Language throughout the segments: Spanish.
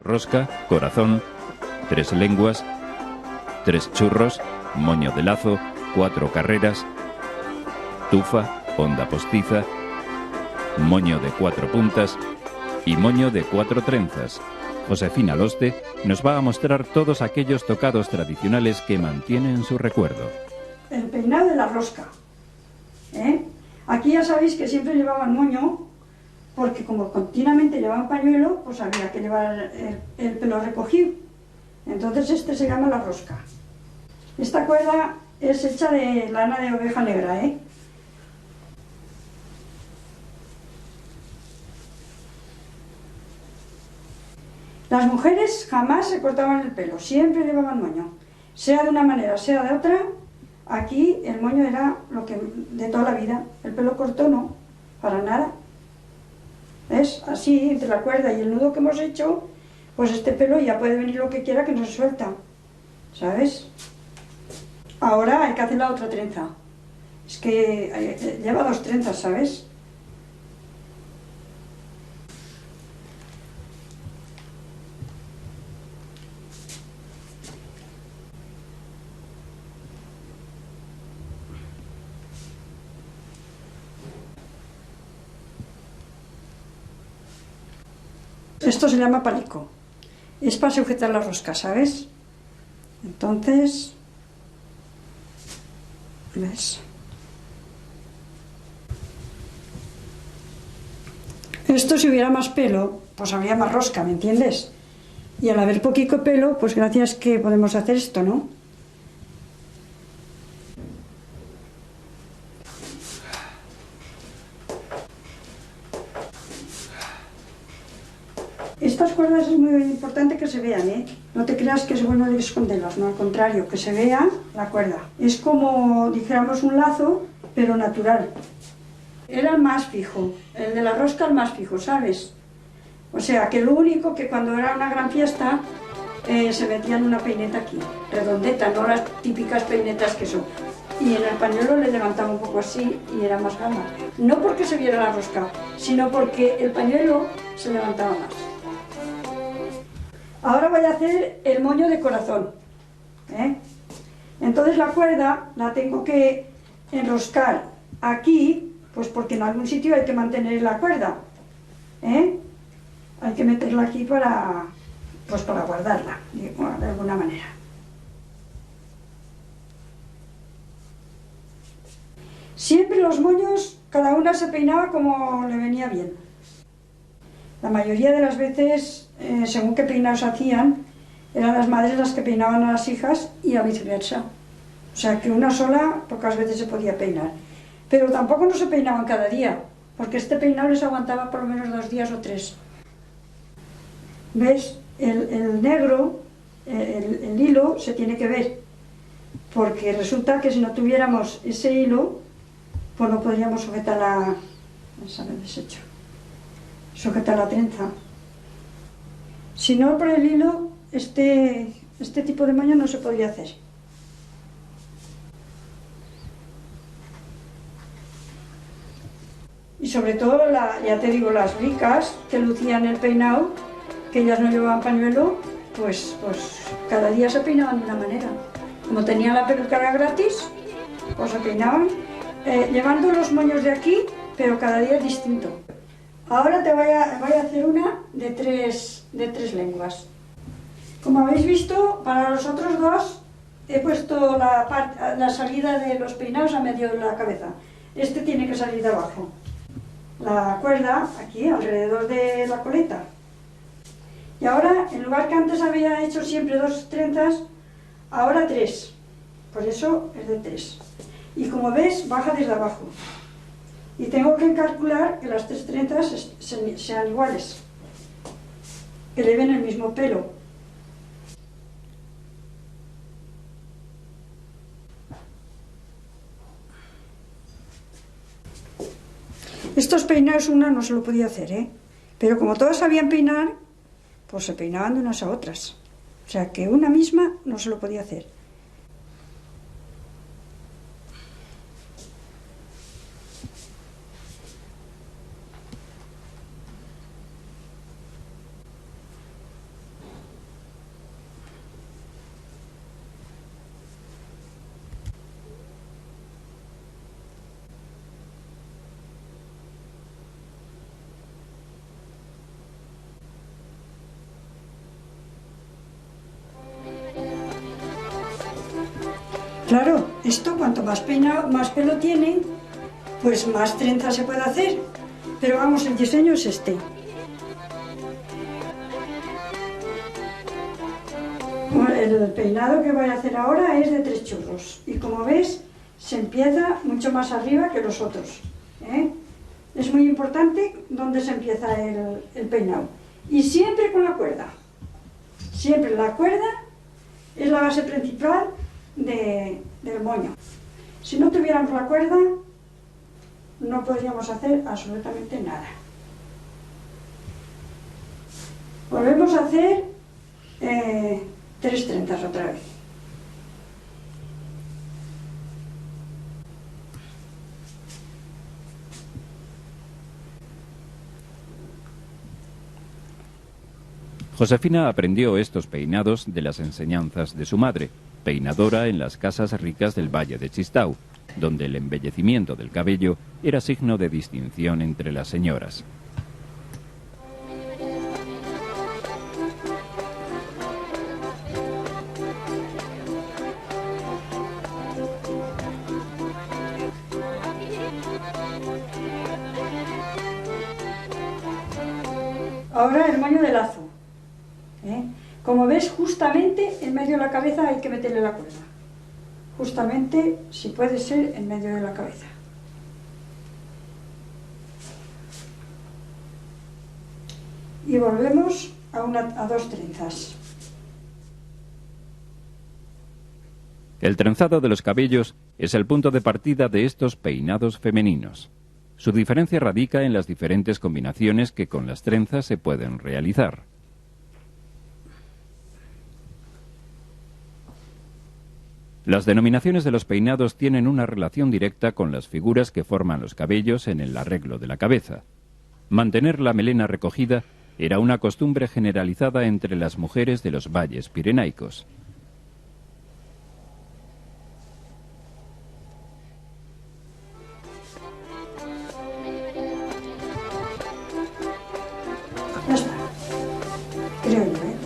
rosca, corazón, 3 lenguas, 3 churros, moño de lazo, 4 carreras, tufa, onda postiza, moño de 4 puntas y moño de 4 trenzas. Josefina Loste nos va a mostrar todos aquellos tocados tradicionales que mantienen su recuerdo. El peinado de la rosca. Aquí ya sabéis que siempre llevaban moño, porque como continuamente llevaban pañuelo, pues había que llevar el pelo recogido. Entonces este se llama la rosca. Esta cuerda es hecha de lana de oveja negra, Las mujeres jamás se cortaban el pelo, siempre llevaban moño. Sea de una manera, sea de otra, aquí el moño era lo que de toda la vida. El pelo corto no, para nada. ¿Ves? Así, entre la cuerda y el nudo que hemos hecho, pues este pelo ya puede venir lo que quiera que no se suelta. ¿Sabes? Ahora hay que hacer la otra trenza. Es que lleva 2 trenzas, ¿sabes? Esto se llama palico. Es para sujetar la rosca, ¿sabes? Entonces, ¿ves? Esto, si hubiera más pelo, pues habría más rosca, ¿me entiendes? Y al haber poquito pelo, pues gracias que podemos hacer esto, ¿no? Estas cuerdas es muy importante que se vean, ¿eh? No te creas que es bueno de esconderlas, no, al contrario, que se vea la cuerda. Es como, dijéramos, un lazo, pero natural. Era el más fijo, el de la rosca el más fijo, ¿sabes? O sea, que lo único que cuando era una gran fiesta se metían una peineta aquí, redondeta, no las típicas peinetas que son. Y en el pañuelo le levantaba un poco así y era más gama. No porque se viera la rosca, sino porque el pañuelo se levantaba más. Ahora voy a hacer el moño de corazón. Entonces la cuerda la tengo que enroscar aquí, pues porque en algún sitio hay que mantener la cuerda. Hay que meterla aquí para, pues para guardarla, de alguna manera. Siempre los moños, cada una se peinaba como le venía bien. La mayoría de las veces, según qué peinados hacían, eran las madres las que peinaban a las hijas y a viceversa. O sea que una sola pocas veces se podía peinar. Pero tampoco no se peinaban cada día, porque este peinado les aguantaba por lo menos 2 días o 3. ¿Ves? El negro, el hilo se tiene que ver, porque resulta que si no tuviéramos ese hilo, pues no podríamos sujetar la... sujetar la trenza. Si no, por el hilo, este tipo de moño no se podría hacer. Y sobre todo, ya te digo, las ricas que lucían el peinado, que ellas no llevaban pañuelo, pues cada día se peinaban de una manera. Como tenían la peluquera gratis, pues se peinaban llevando los moños de aquí, pero cada día es distinto. Ahora voy a hacer una de tres lenguas. Como habéis visto, para los otros dos he puesto la salida de los peinados a medio de la cabeza. Este tiene que salir de abajo. La cuerda aquí, alrededor de la coleta. Y ahora, en lugar que antes había hecho siempre 2 trenzas, ahora 3. Por eso es de 3. Y como ves, baja desde abajo. Y tengo que calcular que las 3 trenzas sean iguales, que lleven el mismo pelo. Estos peinados una no se lo podía hacer, pero como todas sabían peinar, pues se peinaban de unas a otras. O sea que una misma no se lo podía hacer. Claro, esto cuanto más pelo tiene, pues más trenza se puede hacer. Pero vamos, el diseño es este. El peinado que voy a hacer ahora es de 3 churros. Y como ves, se empieza mucho más arriba que los otros, ¿eh? Es muy importante dónde se empieza el peinado. Y siempre con la cuerda. Siempre la cuerda es la base principal del moño. Si no tuviéramos la cuerda, no podríamos hacer absolutamente nada. Volvemos a hacer 3 trenzas otra vez. Josefina aprendió estos peinados de las enseñanzas de su madre, peinadora en las casas ricas del Valle de Chistau, donde el embellecimiento del cabello era signo de distinción entre las señoras. Ahora el moño de lazo. Como ves, justamente en medio de la cabeza hay que meterle la cuerda. Justamente, si puede ser, en medio de la cabeza. Y volvemos a 2 trenzas. El trenzado de los cabellos es el punto de partida de estos peinados femeninos. Su diferencia radica en las diferentes combinaciones que con las trenzas se pueden realizar. Las denominaciones de los peinados tienen una relación directa con las figuras que forman los cabellos en el arreglo de la cabeza. Mantener la melena recogida era una costumbre generalizada entre las mujeres de los valles pirenaicos. Ya está. Creo yo, ¿eh?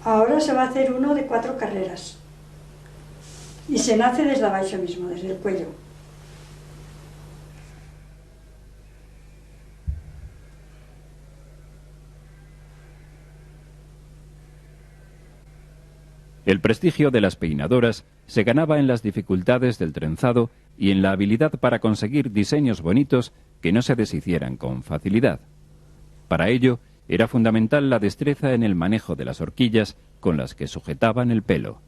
Ahora se va a hacer uno de 4 carreras. Y se nace desde abajo mismo, desde el cuello. El prestigio de las peinadoras se ganaba en las dificultades del trenzado y en la habilidad para conseguir diseños bonitos que no se deshicieran con facilidad. Para ello, era fundamental la destreza en el manejo de las horquillas con las que sujetaban el pelo.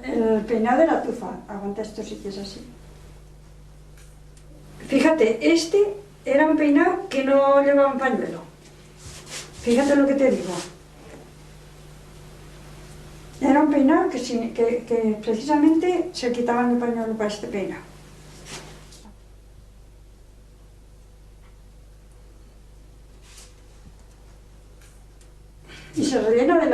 El peinado de la tufa. Aguanta esto si quieres así. Fíjate, este era un peinado que no llevaba un pañuelo. Fíjate lo que te digo. Era un peinado que precisamente se quitaban el pañuelo para este peinado. Y se rellena de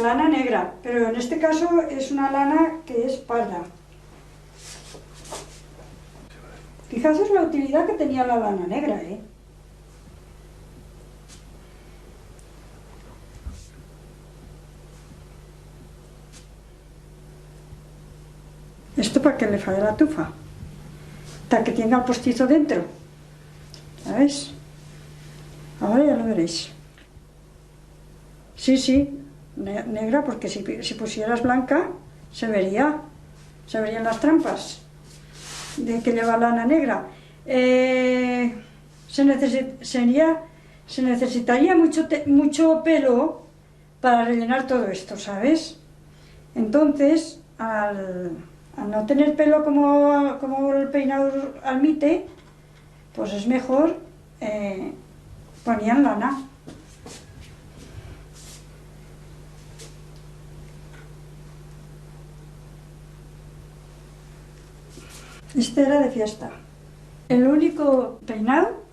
lana negra, pero en este caso es una lana que es parda. Fijaos la utilidad que tenía la lana negra, ¿eh? Esto para que le falle la tufa, para que tenga el postizo dentro, ¿sabes? Ahora ya lo veréis. Sí, negra, porque si pusieras blanca se verían las trampas de que lleva lana negra. Se necesitaría mucho pelo para rellenar todo esto, ¿sabes? Entonces, al no tener pelo como el peinado admite, pues es mejor ponían lana. Este era de fiesta. El único peinado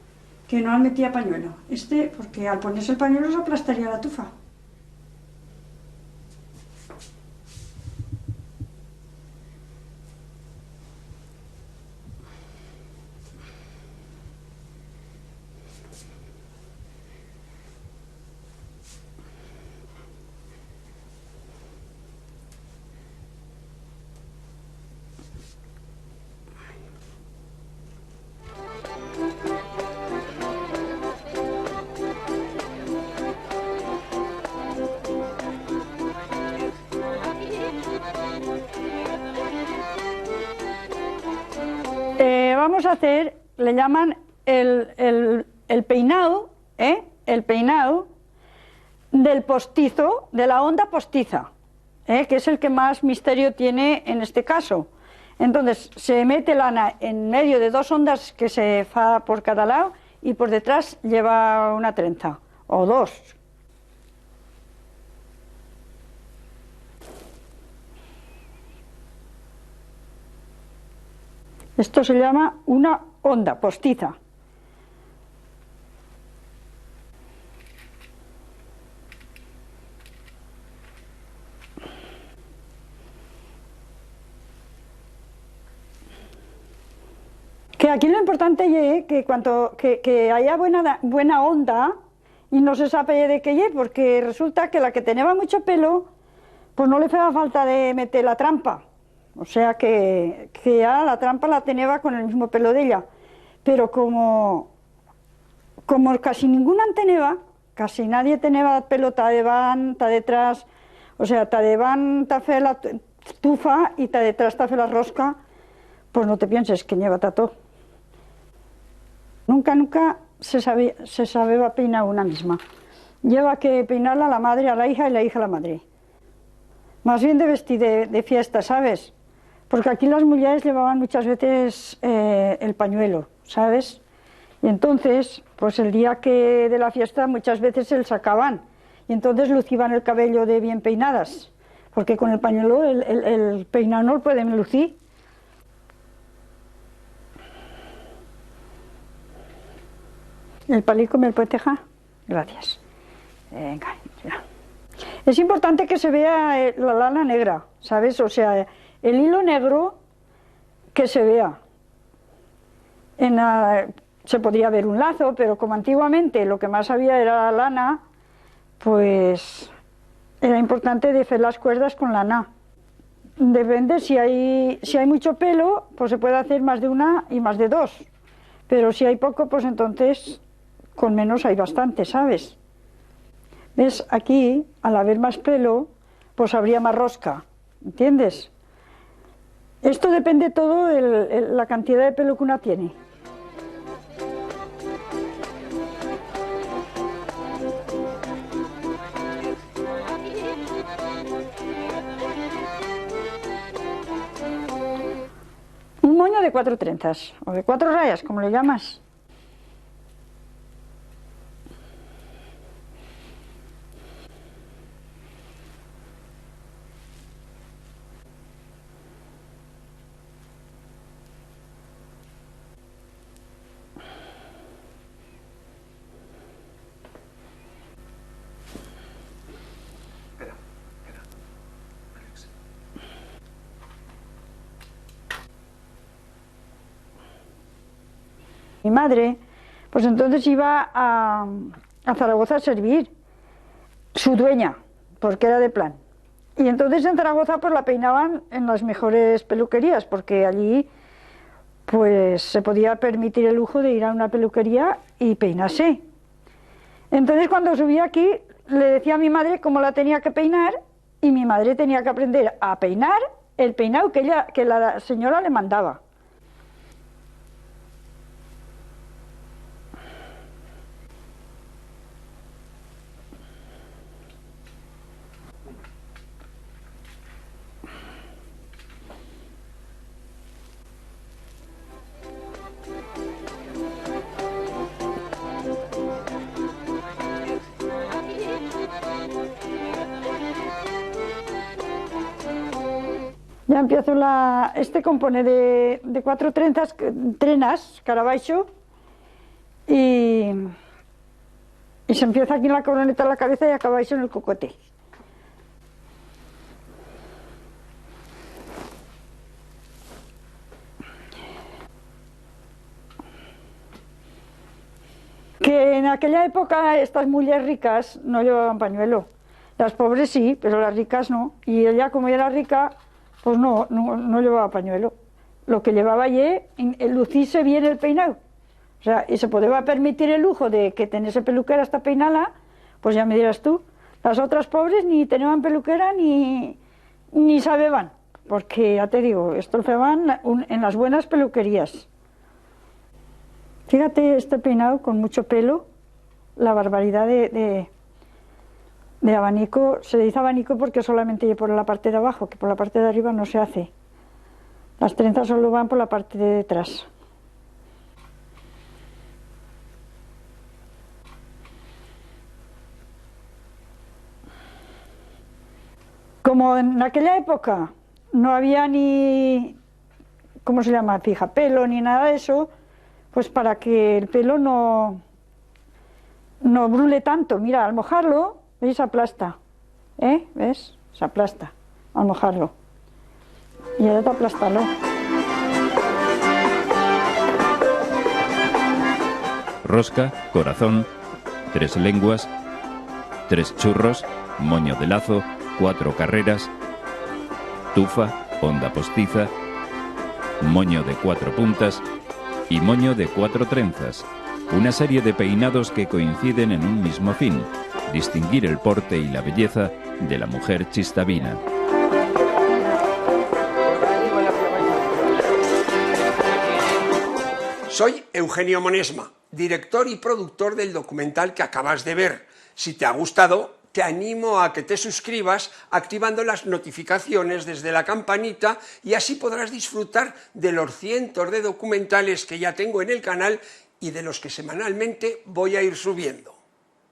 que no metía pañuelo. Este, porque al ponerse el pañuelo se aplastaría la tufa. Vamos a hacer, le llaman el peinado, el peinado del postizo, de la onda postiza, que es el que más misterio tiene en este caso. Entonces se mete lana en medio de dos ondas que se fa por cada lado y por detrás lleva una trenza, o dos. Esto se llama una onda postiza. Que aquí lo importante es que haya buena onda y no se sabe de qué es, porque resulta que la que tenía mucho pelo, pues no le hacía falta de meter la trampa. O sea que ya la trampa la tenía con el mismo pelo de ella. Pero como casi ninguna tenía, casi nadie tenía pelo ta detrás, o sea, ta fe la tufa y ta detrás ta fe la rosca, pues no te pienses que lleva todo. Nunca se sabía peinar una misma. Lleva que peinarla a la madre a la hija y la hija a la madre. Más bien de vestir de fiesta, ¿sabes? Porque aquí las mujeres llevaban muchas veces el pañuelo, ¿sabes? Y entonces, pues el día de la fiesta muchas veces se el sacaban y entonces lucían el cabello de bien peinadas, porque con el pañuelo el peinado no lo pueden lucir. ¿El palico me lo puede dejar? Gracias. Venga, ya. Es importante que se vea la lana negra, ¿sabes? O sea, el hilo negro que se vea. Se podría ver un lazo, pero como antiguamente lo que más había era la lana, pues era importante de hacer las cuerdas con lana. Depende, si hay mucho pelo, pues se puede hacer más de una y más de dos. Pero si hay poco, pues entonces con menos hay bastante, ¿sabes? ¿Ves? Aquí, al haber más pelo, pues habría más rosca, ¿entiendes? Esto depende todo de la cantidad de pelo que una tiene. Un moño de 4 trenzas, o de 4 rayas, como le llamas. Mi madre, pues entonces iba a Zaragoza a servir, su dueña, porque era de plan. Y entonces en Zaragoza pues la peinaban en las mejores peluquerías, porque allí pues se podía permitir el lujo de ir a una peluquería y peinarse. Entonces cuando subía aquí le decía a mi madre cómo la tenía que peinar y mi madre tenía que aprender a peinar el peinado que la señora le mandaba. Ya empiezo este compone de 4 trenas, cara abaixo, y se empieza aquí en la coroneta de la cabeza y acaba abaixo en el cocote. Que en aquella época estas mujeres ricas no llevaban pañuelo. Las pobres sí, pero las ricas no. Y ella, como era rica, pues no llevaba pañuelo. Lo que llevaba allí, lucirse bien el peinado. O sea, y se podía permitir el lujo de que tenese peluquera hasta peinala, pues ya me dirás tú. Las otras pobres ni tenían peluquera ni sabían, porque ya te digo, esto lo hacían en las buenas peluquerías. Fíjate este peinado con mucho pelo, la barbaridad de abanico. Se dice abanico porque solamente por la parte de abajo, que por la parte de arriba no se hace. Las trenzas solo van por la parte de detrás. Como en aquella época no había ni, ¿cómo se llama?, fijapelo ni nada de eso, pues para que el pelo no brule tanto, mira, al mojarlo, ¿veis? Se aplasta, ¿ves? Se aplasta al mojarlo. Y ahora te aplástalo. Rosca, corazón, 3 lenguas, 3 churros, moño de lazo, 4 carreras, tufa, honda postiza, moño de 4 puntas y moño de 4 trenzas. Una serie de peinados que coinciden en un mismo fin: distinguir el porte y la belleza de la mujer chistavina. Soy Eugenio Monesma, director y productor del documental que acabas de ver. Si te ha gustado, te animo a que te suscribas activando las notificaciones desde la campanita y así podrás disfrutar de los cientos de documentales que ya tengo en el canal y de los que semanalmente voy a ir subiendo.